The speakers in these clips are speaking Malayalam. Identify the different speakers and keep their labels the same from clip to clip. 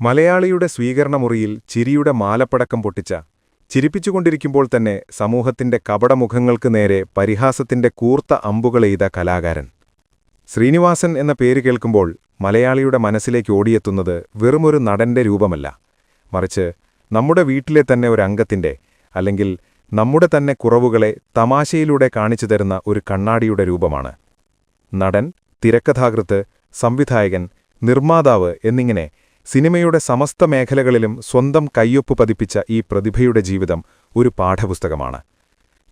Speaker 1: മലയാളിയുടെ സ്വീകരണമുറിയിൽ ചിരിയുടെ മാലപ്പടക്കം പൊട്ടിച്ച, ചിരിപ്പിച്ചുകൊണ്ടിരിക്കുമ്പോൾ തന്നെ സമൂഹത്തിന്റെ കപടമുഖങ്ങൾക്ക് നേരെ പരിഹാസത്തിന്റെ കൂർത്ത അമ്പുകളെയ്ത കലാകാരൻ. ശ്രീനിവാസൻ എന്ന പേര് കേൾക്കുമ്പോൾ മലയാളിയുടെ മനസ്സിലേക്ക് ഓടിയെത്തുന്നത് വെറുമൊരു നടന്റെ രൂപമല്ല, മറിച്ച് നമ്മുടെ വീട്ടിലെ തന്നെ ഒരു അംഗത്തിന്റെ, അല്ലെങ്കിൽ നമ്മുടെ തന്നെ കുറവുകളെ തമാശയിലൂടെ കാണിച്ചു തരുന്ന ഒരു കണ്ണാടിയുടെ രൂപമാണ്. നടൻ, തിരക്കഥാകൃത്ത്, സംവിധായകൻ, നിർമ്മാതാവ് എന്നിങ്ങനെ സിനിമയുടെ സമസ്ത മേഖലകളിലും സ്വന്തം കയ്യൊപ്പ് പതിപ്പിച്ച ഈ പ്രതിഭയുടെ ജീവിതം ഒരു പാഠപുസ്തകമാണ്.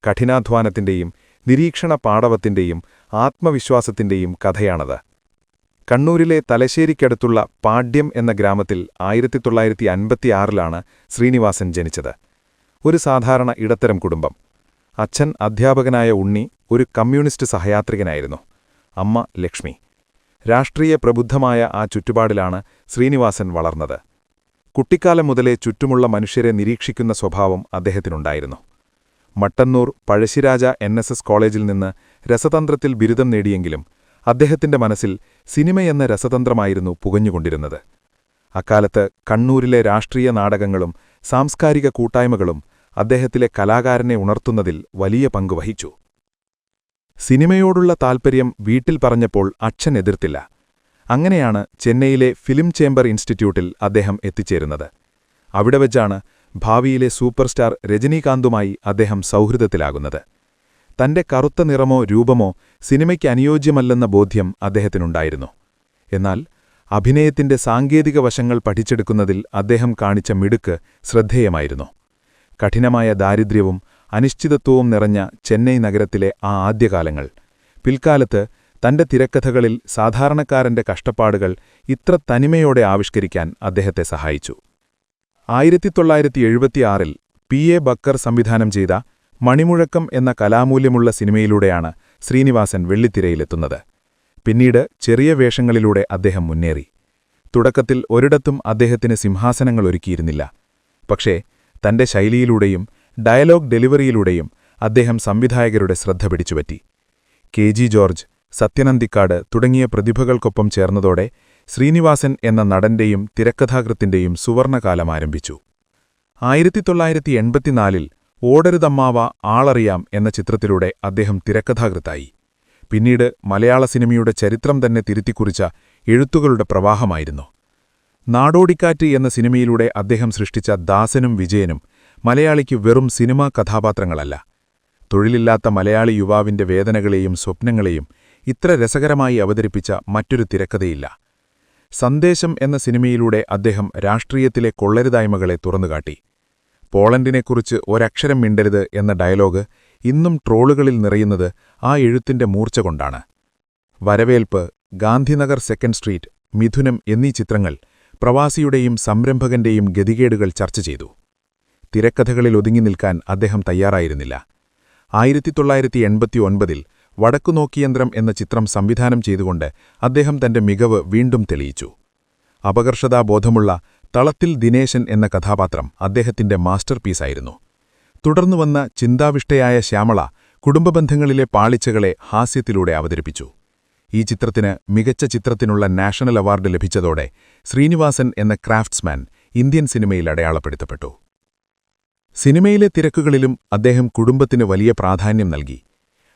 Speaker 1: കഠിനാധ്വാനത്തിന്റെയും നിരീക്ഷണ പാടവത്തിന്റെയും ആത്മവിശ്വാസത്തിന്റെയും കഥയാണത്. കണ്ണൂരിലെ തലശ്ശേരിക്കടുത്തുള്ള പാഡ്യം എന്ന ഗ്രാമത്തിൽ 1956 ശ്രീനിവാസൻ ജനിച്ചത്. ഒരു സാധാരണ ഇടത്തരം കുടുംബം. അച്ഛൻ അധ്യാപകനായ ഉണ്ണി ഒരു കമ്മ്യൂണിസ്റ്റ് സഹയാത്രികനായിരുന്നു. അമ്മ ലക്ഷ്മി. രാഷ്ട്രീയ പ്രബുദ്ധമായ ആ ചുറ്റുപാടിലാണ് ശ്രീനിവാസൻ വളർന്നത്. കുട്ടിക്കാലം മുതലേ ചുറ്റുമുള്ള മനുഷ്യരെ നിരീക്ഷിക്കുന്ന സ്വഭാവം അദ്ദേഹത്തിനുണ്ടായിരുന്നു. മട്ടന്നൂർ പഴശ്ശിരാജ NSS കോളേജിൽ നിന്ന് രസതന്ത്രത്തിൽ ബിരുദം നേടിയെങ്കിലും അദ്ദേഹത്തിന്റെ മനസ്സിൽ സിനിമയെന്ന രസതന്ത്രമായിരുന്നു പുകഞ്ഞുകൊണ്ടിരുന്നത്. അക്കാലത്ത് കണ്ണൂരിലെ രാഷ്ട്രീയ നാടകങ്ങളും സാംസ്കാരിക കൂട്ടായ്മകളും അദ്ദേഹത്തിലെ കലാകാരനെ ഉണർത്തുന്നതിൽ വലിയ പങ്കുവഹിച്ചു. സിനിമയോടുള്ള താൽപ്പര്യം വീട്ടിൽ പറഞ്ഞപ്പോൾ അച്ഛൻ എതിർത്തില്ല. അങ്ങനെയാണ് ചെന്നൈയിലെ ഫിലിം ചേംബർ ഇൻസ്റ്റിറ്റ്യൂട്ടിൽ അദ്ദേഹം എത്തിച്ചേരുന്നത്. അവിടെ വച്ചാണ് ഭാവിയിലെ സൂപ്പർ സ്റ്റാർ രജനീകാന്തുമായി അദ്ദേഹം സൗഹൃദത്തിലാകുന്നത്. തന്റെ കറുത്ത നിറമോ രൂപമോ സിനിമയ്ക്ക് അനുയോജ്യമല്ലെന്ന ബോധ്യം അദ്ദേഹത്തിനുണ്ടായിരുന്നു. എന്നാൽ അഭിനയത്തിന്റെ സാങ്കേതിക വശങ്ങൾ പഠിച്ചെടുക്കുന്നതിൽ അദ്ദേഹം കാണിച്ച മിടുക്ക് ശ്രദ്ധേയമായിരുന്നു. കഠിനമായ ദാരിദ്ര്യവും അനിശ്ചിതത്വവും നിറഞ്ഞ ചെന്നൈ നഗരത്തിലെ ആ ആദ്യകാലങ്ങൾ പിൽക്കാലത്ത് തന്റെ തിരക്കഥകളിൽ സാധാരണക്കാരന്റെ കഷ്ടപ്പാടുകൾ ഇത്ര തനിമയോടെ ആവിഷ്കരിക്കാൻ അദ്ദേഹത്തെ സഹായിച്ചു. 1976 P.A. ബക്കർ സംവിധാനം ചെയ്ത മണിമുഴക്കം എന്ന കലാമൂല്യമുള്ള സിനിമയിലൂടെയാണ് ശ്രീനിവാസൻ വെള്ളിത്തിരയിലെത്തുന്നത്. പിന്നീട് ചെറിയ വേഷങ്ങളിലൂടെ അദ്ദേഹം മുന്നേറി. തുടക്കത്തിൽ ഒരിടത്തും അദ്ദേഹത്തിന് സിംഹാസനങ്ങൾ ഒരുക്കിയിരുന്നില്ല. പക്ഷേ തന്റെ ശൈലിയിലൂടെയും ഡയലോഗ് ഡെലിവറിയിലൂടെയും അദ്ദേഹം സംവിധായകരുടെ ശ്രദ്ധ പിടിച്ചുപറ്റി. KG ജോർജ്, സത്യനന്ദിക്കാട് തുടങ്ങിയ പ്രതിഭകൾക്കൊപ്പം ചേർന്നതോടെ ശ്രീനിവാസൻ എന്ന നടന്റെയും തിരക്കഥാകൃത്തിന്റെയും സുവർണകാലം ആരംഭിച്ചു. 1984 ഓടരുതമ്മാവ ആളറിയാം എന്ന ചിത്രത്തിലൂടെ അദ്ദേഹം തിരക്കഥാകൃത്തായി. പിന്നീട് മലയാള സിനിമയുടെ ചരിത്രം തന്നെ തിരുത്തിക്കുറിച്ച എഴുത്തുകളുടെ പ്രവാഹമായിരുന്നു. നാടോടിക്കാറ്റ് എന്ന സിനിമയിലൂടെ അദ്ദേഹം സൃഷ്ടിച്ച ദാസനും വിജയനും മലയാളിക്ക് വെറും സിനിമാ കഥാപാത്രങ്ങളല്ല. തൊഴിലില്ലാത്ത മലയാളി യുവാവിന്റെ വേദനകളെയും സ്വപ്നങ്ങളെയും ഇത്ര രസകരമായി അവതരിപ്പിച്ച മറ്റൊരു തിരക്കഥയില്ല. സന്ദേശം എന്ന സിനിമയിലൂടെ അദ്ദേഹം രാഷ്ട്രീയത്തിലെ കൊള്ളരുതായ്മകളെ തുറന്നുകാട്ടി. പോളണ്ടിനെക്കുറിച്ച് ഒരക്ഷരം മിണ്ടരുത് എന്ന ഡയലോഗ് ഇന്നും ട്രോളുകളിൽ നിറയുന്നത് ആ എഴുത്തിന്റെ മൂർച്ച കൊണ്ടാണ്. വരവേൽപ്പ്, ഗാന്ധിനഗർ സെക്കൻഡ് സ്ട്രീറ്റ്, മിഥുനം എന്നീ ചിത്രങ്ങൾ പ്രവാസിയുടെയും സംരംഭകന്റെയും ഗതികേടുകൾ ചർച്ച ചെയ്തു. തിരക്കഥകളിൽ ഒതുങ്ങി നിൽക്കാൻ അദ്ദേഹം തയ്യാറായിരുന്നില്ല. 1989 വടക്കുനോക്കിയന്ത്രം എന്ന ചിത്രം സംവിധാനം ചെയ്തുകൊണ്ട് അദ്ദേഹം തന്റെ മികവ് വീണ്ടും തെളിയിച്ചു. അപകർഷതാബോധമുള്ള തളത്തിൽ ദിനേശൻ എന്ന കഥാപാത്രം അദ്ദേഹത്തിന്റെ മാസ്റ്റർ പീസായിരുന്നു. തുടർന്നുവന്ന ചിന്താവിഷ്ടയായ ശ്യാമള കുടുംബബന്ധങ്ങളിലെ പാളിച്ചകളെ ഹാസ്യത്തിലൂടെ അവതരിപ്പിച്ചു. ഈ ചിത്രത്തിന് മികച്ച ചിത്രത്തിനുള്ള നാഷണൽ അവാർഡ് ലഭിച്ചതോടെ ശ്രീനിവാസൻ എന്ന ക്രാഫ്റ്റ്സ്മാൻ ഇന്ത്യൻ സിനിമയിൽ അടയാളപ്പെടുത്തപ്പെട്ടു. സിനിമയിലെ തിരക്കുകളിലും അദ്ദേഹം കുടുംബത്തിന് വലിയ പ്രാധാന്യം നൽകി.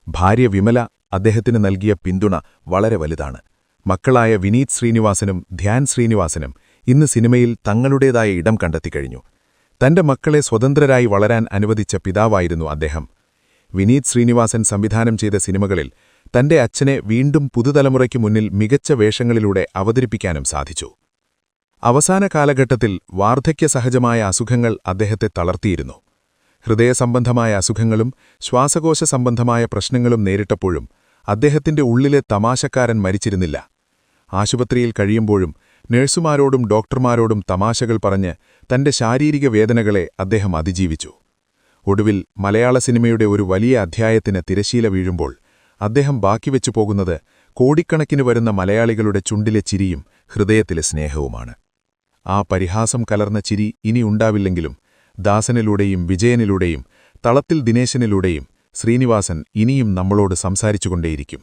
Speaker 1: ഭാര്യ വിമല അദ്ദേഹത്തിന് നൽകിയ പിന്തുണ വളരെ വലുതാണ്. മക്കളായ വിനീത് ശ്രീനിവാസനും ധ്യാൻ ശ്രീനിവാസനും ഇന്ന് സിനിമയിൽ തങ്ങളുടേതായ ഇടം കണ്ടെത്തിക്കഴിഞ്ഞു. തന്റെ മക്കളെ സ്വതന്ത്രരായി വളരാൻ അനുവദിച്ച പിതാവായിരുന്നു അദ്ദേഹം. വിനീത് ശ്രീനിവാസൻ സംവിധാനം ചെയ്ത സിനിമകളിൽ തന്റെ അച്ഛനെ വീണ്ടും പുതുതലമുറയ്ക്കു മുന്നിൽ മികച്ച വേഷങ്ങളിലൂടെ അവതരിപ്പിക്കാനും സാധിച്ചു. അവസാന കാലഘട്ടത്തിൽ വാർദ്ധക്യസഹജമായ അസുഖങ്ങൾ അദ്ദേഹത്തെ തളർത്തിയിരുന്നു. ഹൃദയസംബന്ധമായ അസുഖങ്ങളും ശ്വാസകോശ സംബന്ധമായ പ്രശ്നങ്ങളും നേരിട്ടപ്പോഴും അദ്ദേഹത്തിന്റെ ഉള്ളിലെ തമാശക്കാരൻ മരിച്ചിരുന്നില്ല. ആശുപത്രിയിൽ കഴിയുമ്പോഴും നഴ്സുമാരോടും ഡോക്ടർമാരോടും തമാശകൾ പറഞ്ഞ് തന്റെ ശാരീരിക വേദനകളെ അദ്ദേഹം അതിജീവിച്ചു. ഒടുവിൽ മലയാള സിനിമയുടെ ഒരു വലിയ അധ്യായത്തിന് തിരശീല വീഴുമ്പോൾ അദ്ദേഹം ബാക്കിവെച്ചു പോകുന്നത് കോടിക്കണക്കിന് വരുന്ന മലയാളികളുടെ ചുണ്ടിലെ ചിരിയും ഹൃദയത്തിലെ സ്നേഹവുമാണ്. ആ പരിഹാസം കലർന്ന ചിരി ഇനിയുണ്ടാവില്ലെങ്കിലും ദാസനിലൂടെയും വിജയനിലൂടെയും തളത്തിൽ ദിനേശനിലൂടെയും ശ്രീനിവാസൻ ഇനിയും നമ്മളോട് സംസാരിച്ചുകൊണ്ടേയിരിക്കും.